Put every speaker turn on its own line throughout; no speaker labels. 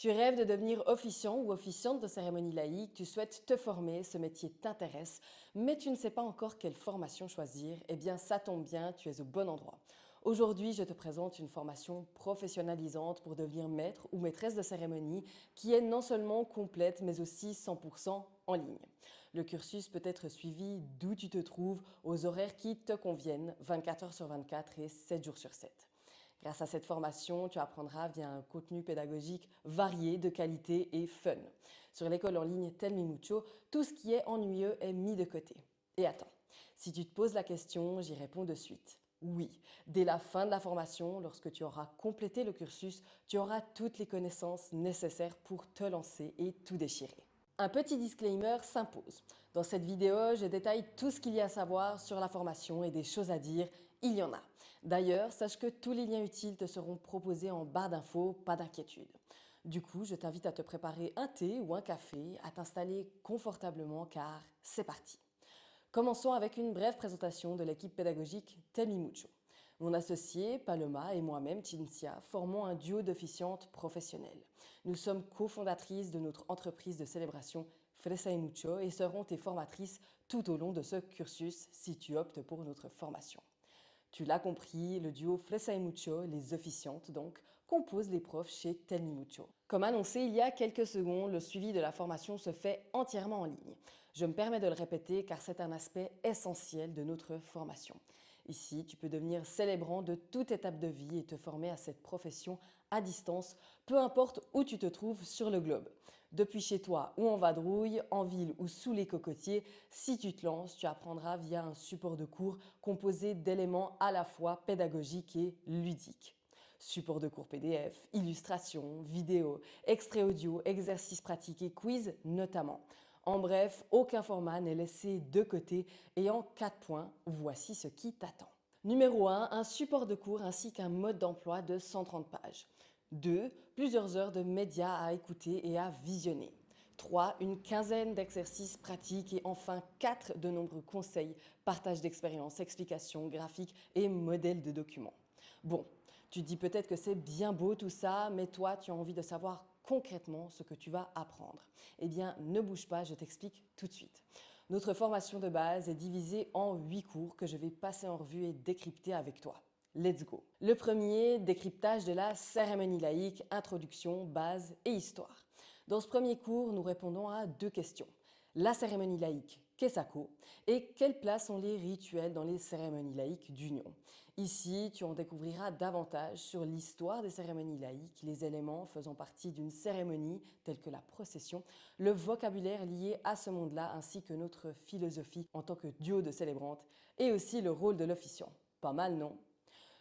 Tu rêves de devenir officiant ou officiante de cérémonie laïque, tu souhaites te former, ce métier t'intéresse, mais tu ne sais pas encore quelle formation choisir, eh bien ça tombe bien, tu es au bon endroit. Aujourd'hui, je te présente une formation professionnalisante pour devenir maître ou maîtresse de cérémonie qui est non seulement complète mais aussi 100% en ligne. Le cursus peut être suivi d'où tu te trouves, aux horaires qui te conviennent, 24 heures sur 24 et 7 jours sur 7. Grâce à cette formation, tu apprendras via un contenu pédagogique varié, de qualité et fun. Sur l'école en ligne Tell Me Mucho, tout ce qui est ennuyeux est mis de côté. Et attends, si tu te poses la question, j'y réponds de suite. Oui, dès la fin de la formation, lorsque tu auras complété le cursus, tu auras toutes les connaissances nécessaires pour te lancer et tout déchirer. Un petit disclaimer s'impose. Dans cette vidéo, je détaille tout ce qu'il y a à savoir sur la formation et des choses à dire, il y en a. D'ailleurs, sache que tous les liens utiles te seront proposés en barre d'infos, pas d'inquiétude. Du coup, je t'invite à te préparer un thé ou un café, à t'installer confortablement car c'est parti. Commençons avec une brève présentation de l'équipe pédagogique Tell Me Mucho. Mon associé, Paloma, et moi-même, Cinzia, formons un duo d'officiantes professionnelles. Nous sommes cofondatrices de notre entreprise de célébration Fresa y Mucho et serons tes formatrices tout au long de ce cursus si tu optes pour notre formation. Tu l'as compris, le duo Fresa y Mucho, les officiantes donc, compose les profs chez Tell Me Mucho. Comme annoncé il y a quelques secondes, le suivi de la formation se fait entièrement en ligne. Je me permets de le répéter car c'est un aspect essentiel de notre formation. Ici, tu peux devenir célébrant de toute étape de vie et te former à cette profession à distance, peu importe où tu te trouves sur le globe. Depuis chez toi ou en vadrouille, en ville ou sous les cocotiers, si tu te lances, tu apprendras via un support de cours composé d'éléments à la fois pédagogiques et ludiques. Support de cours PDF, illustrations, vidéos, extraits audio, exercices pratiques et quiz notamment. En bref, aucun format n'est laissé de côté et en 4 points, voici ce qui t'attend. Numéro 1, un support de cours ainsi qu'un mode d'emploi de 130 pages. 2, plusieurs heures de médias à écouter et à visionner. 3, une quinzaine d'exercices pratiques et enfin 4 de nombreux conseils, partage d'expériences, explications, graphiques et modèles de documents. Bon, tu te dis peut-être que c'est bien beau tout ça, mais toi tu as envie de savoir concrètement ce que tu vas apprendre. Eh bien, ne bouge pas, je t'explique tout de suite. Notre formation de base est divisée en 8 cours que je vais passer en revue et décrypter avec toi. Let's go. Le premier, décryptage de la cérémonie laïque, introduction, base et histoire. Dans ce premier cours, nous répondons à 2 questions. La cérémonie laïque, qu'est-ce que c'est et quelle place ont les rituels dans les cérémonies laïques d'union. Ici, tu en découvriras davantage sur l'histoire des cérémonies laïques, les éléments faisant partie d'une cérémonie telle que la procession, le vocabulaire lié à ce monde-là ainsi que notre philosophie en tant que duo de célébrantes et aussi le rôle de l'officiant. Pas mal, non ?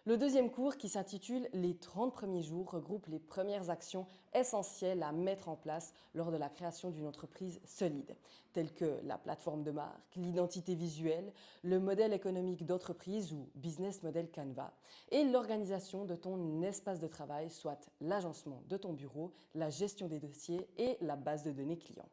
Le deuxième cours, qui s'intitule Les 30 premiers jours, regroupe les premières actions essentielles à mettre en place lors de la création d'une entreprise solide, telles que la plateforme de marque, l'identité visuelle, le modèle économique d'entreprise ou business model Canva, et l'organisation de ton espace de travail, soit l'agencement de ton bureau, la gestion des dossiers et la base de données clients.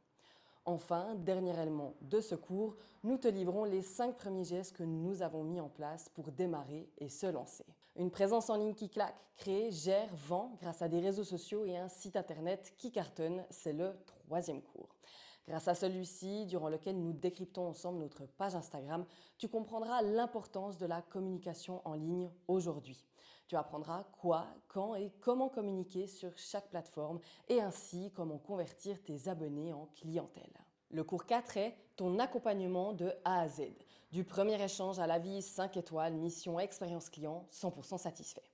Enfin, dernier élément de ce cours, nous te livrons les 5 premiers gestes que nous avons mis en place pour démarrer et se lancer. Une présence en ligne qui claque, crée, gère, vend grâce à des réseaux sociaux et un site internet qui cartonne, c'est le troisième cours. Grâce à celui-ci, durant lequel nous décryptons ensemble notre page Instagram, tu comprendras l'importance de la communication en ligne aujourd'hui. Tu apprendras quoi, quand et comment communiquer sur chaque plateforme et ainsi comment convertir tes abonnés en clientèle. Le cours 4 est ton accompagnement de A à Z, du premier échange à l'avis 5 étoiles, mission expérience client, 100% satisfait.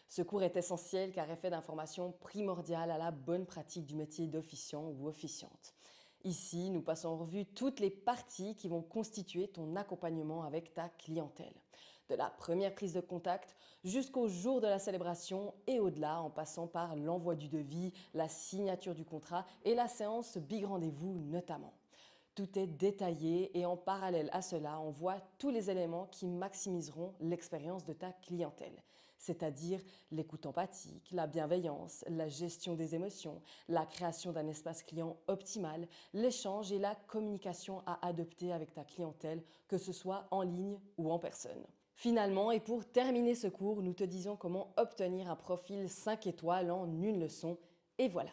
Ce cours est essentiel car est fait d'informations primordiales à la bonne pratique du métier d'officiant ou officiante. Ici, nous passons en revue toutes les parties qui vont constituer ton accompagnement avec ta clientèle. De la première prise de contact jusqu'au jour de la célébration et au-delà en passant par l'envoi du devis, la signature du contrat et la séance Big Rendez-vous notamment. Tout est détaillé et en parallèle à cela, on voit tous les éléments qui maximiseront l'expérience de ta clientèle, c'est-à-dire l'écoute empathique, la bienveillance, la gestion des émotions, la création d'un espace client optimal, l'échange et la communication à adopter avec ta clientèle, que ce soit en ligne ou en personne. Finalement, et pour terminer ce cours, nous te disons comment obtenir un profil 5 étoiles en une leçon, et voilà.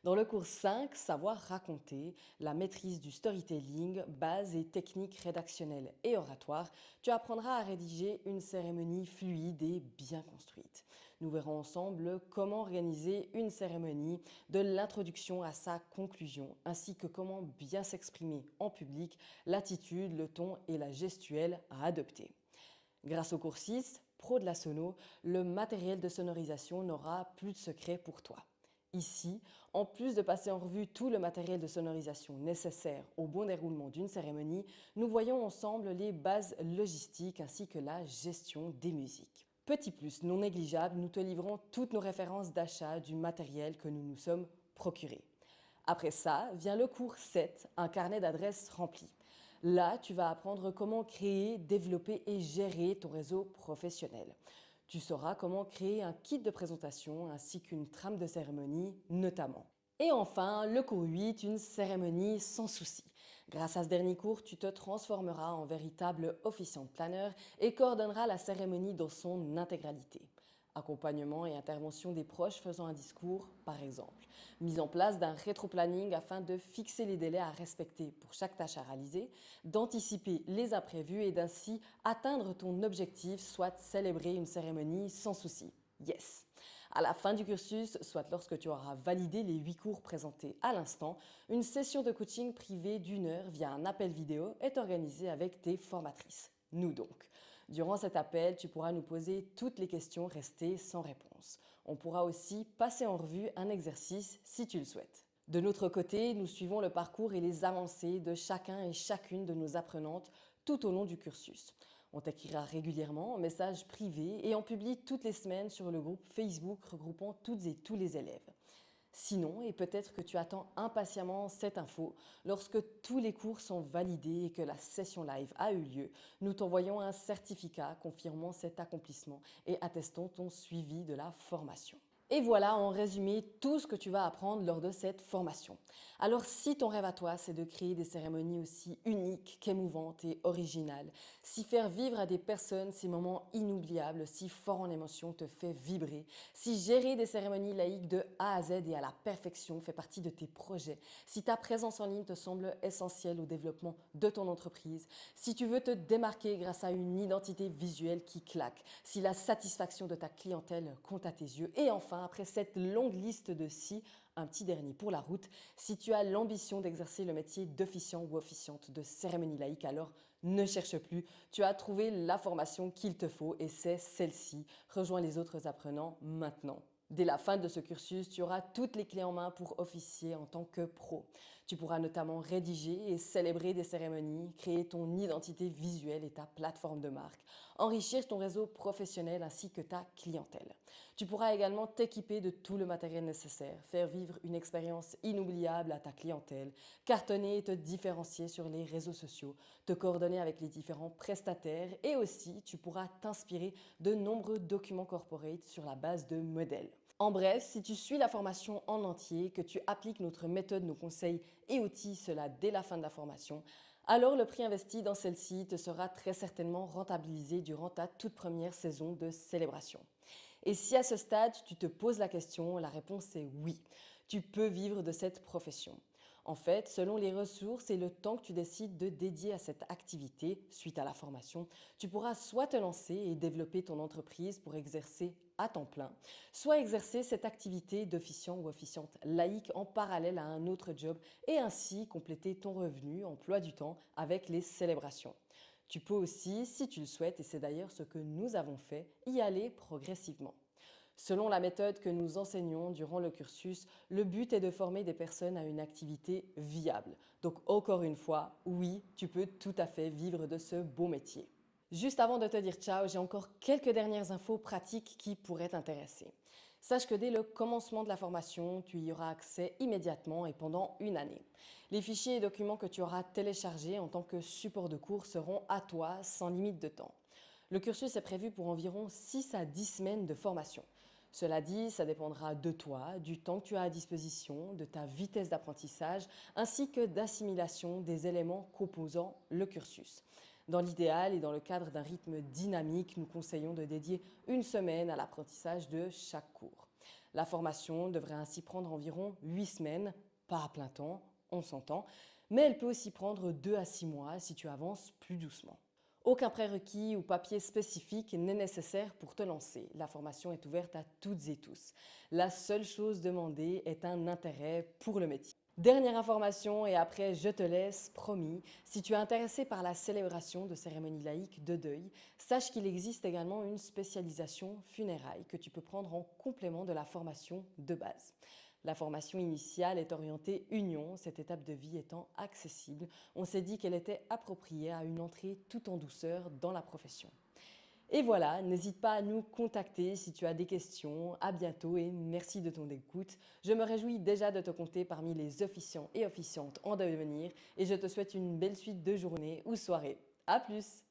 Dans le cours 5, Savoir raconter, la maîtrise du storytelling, base et techniques rédactionnelles et oratoires, tu apprendras à rédiger une cérémonie fluide et bien construite. Nous verrons ensemble comment organiser une cérémonie, de l'introduction à sa conclusion, ainsi que comment bien s'exprimer en public, l'attitude, le ton et la gestuelle à adopter. Grâce au cours 6, Pro de la sono, le matériel de sonorisation n'aura plus de secret pour toi. Ici, en plus de passer en revue tout le matériel de sonorisation nécessaire au bon déroulement d'une cérémonie, nous voyons ensemble les bases logistiques ainsi que la gestion des musiques. Petit plus non négligeable, nous te livrons toutes nos références d'achat du matériel que nous nous sommes procurés. Après ça, vient le cours 7, un carnet d'adresses rempli. Là, tu vas apprendre comment créer, développer et gérer ton réseau professionnel. Tu sauras comment créer un kit de présentation ainsi qu'une trame de cérémonie notamment. Et enfin, le cours 8, une cérémonie sans souci. Grâce à ce dernier cours, tu te transformeras en véritable officiant planeur et coordonneras la cérémonie dans son intégralité. Accompagnement et intervention des proches faisant un discours, par exemple. Mise en place d'un rétro-planning afin de fixer les délais à respecter pour chaque tâche à réaliser, d'anticiper les imprévus et d'ainsi atteindre ton objectif, soit célébrer une cérémonie sans souci. Yes! À la fin du cursus, soit lorsque tu auras validé les 8 cours présentés à l'instant, une session de coaching privée d'1 heure via un appel vidéo est organisée avec tes formatrices. Nous donc. Durant cet appel, tu pourras nous poser toutes les questions restées sans réponse. On pourra aussi passer en revue un exercice si tu le souhaites. De notre côté, nous suivons le parcours et les avancées de chacun et chacune de nos apprenantes tout au long du cursus. On t'écrira régulièrement en message privé et on publie toutes les semaines sur le groupe Facebook regroupant toutes et tous les élèves. Sinon, et peut-être que tu attends impatiemment cette info, lorsque tous les cours sont validés et que la session live a eu lieu, nous t'envoyons un certificat confirmant cet accomplissement et attestant ton suivi de la formation. Et voilà en résumé tout ce que tu vas apprendre lors de cette formation. Alors si ton rêve à toi, c'est de créer des cérémonies aussi uniques qu'émouvantes et originales, si faire vivre à des personnes ces moments inoubliables, si forts en émotion te fait vibrer, si gérer des cérémonies laïques de A à Z et à la perfection fait partie de tes projets, si ta présence en ligne te semble essentielle au développement de ton entreprise, si tu veux te démarquer grâce à une identité visuelle qui claque, si la satisfaction de ta clientèle compte à tes yeux, et enfin, après cette longue liste de si, un petit dernier pour la route, si tu as l'ambition d'exercer le métier d'officiant ou officiante de cérémonie laïque, alors ne cherche plus, tu as trouvé la formation qu'il te faut et c'est celle-ci. Rejoins les autres apprenants maintenant. Dès la fin de ce cursus, tu auras toutes les clés en main pour officier en tant que pro. Tu pourras notamment rédiger et célébrer des cérémonies, créer ton identité visuelle et ta plateforme de marque, enrichir ton réseau professionnel ainsi que ta clientèle. Tu pourras également t'équiper de tout le matériel nécessaire, faire vivre une expérience inoubliable à ta clientèle, cartonner et te différencier sur les réseaux sociaux, te coordonner avec les différents prestataires et aussi tu pourras t'inspirer de nombreux documents corporate sur la base de modèles. En bref, si tu suis la formation en entier, que tu appliques notre méthode, nos conseils et outils, cela dès la fin de la formation, alors le prix investi dans celle-ci te sera très certainement rentabilisé durant ta toute première saison de célébration. Et si à ce stade tu te poses la question, la réponse est oui, tu peux vivre de cette profession. En fait, selon les ressources et le temps que tu décides de dédier à cette activité suite à la formation, tu pourras soit te lancer et développer ton entreprise pour exercer à temps plein, soit exercer cette activité d'officiant ou officiante laïque en parallèle à un autre job et ainsi compléter ton revenu, emploi du temps avec les célébrations. Tu peux aussi, si tu le souhaites, et c'est d'ailleurs ce que nous avons fait, y aller progressivement. Selon la méthode que nous enseignons durant le cursus, le but est de former des personnes à une activité viable. Donc encore une fois, oui, tu peux tout à fait vivre de ce beau métier. Juste avant de te dire ciao, j'ai encore quelques dernières infos pratiques qui pourraient t'intéresser. Sache que dès le commencement de la formation, tu y auras accès immédiatement et pendant une année. Les fichiers et documents que tu auras téléchargés en tant que support de cours seront à toi sans limite de temps. Le cursus est prévu pour environ 6 à 10 semaines de formation. Cela dit, ça dépendra de toi, du temps que tu as à disposition, de ta vitesse d'apprentissage, ainsi que d'assimilation des éléments composant le cursus. Dans l'idéal et dans le cadre d'un rythme dynamique, nous conseillons de dédier une semaine à l'apprentissage de chaque cours. La formation devrait ainsi prendre environ 8 semaines, pas à plein temps, on s'entend, mais elle peut aussi prendre 2 à 6 mois si tu avances plus doucement. Aucun prérequis ou papier spécifique n'est nécessaire pour te lancer. La formation est ouverte à toutes et tous. La seule chose demandée est un intérêt pour le métier. Dernière information et après je te laisse, promis, si tu es intéressé par la célébration de cérémonies laïques de deuil, sache qu'il existe également une spécialisation funérailles que tu peux prendre en complément de la formation de base. La formation initiale est orientée union, cette étape de vie étant accessible. On s'est dit qu'elle était appropriée à une entrée tout en douceur dans la profession. Et voilà, n'hésite pas à nous contacter si tu as des questions. À bientôt et merci de ton écoute. Je me réjouis déjà de te compter parmi les officiants et officiantes en devenir et je te souhaite une belle suite de journée ou soirée. À plus!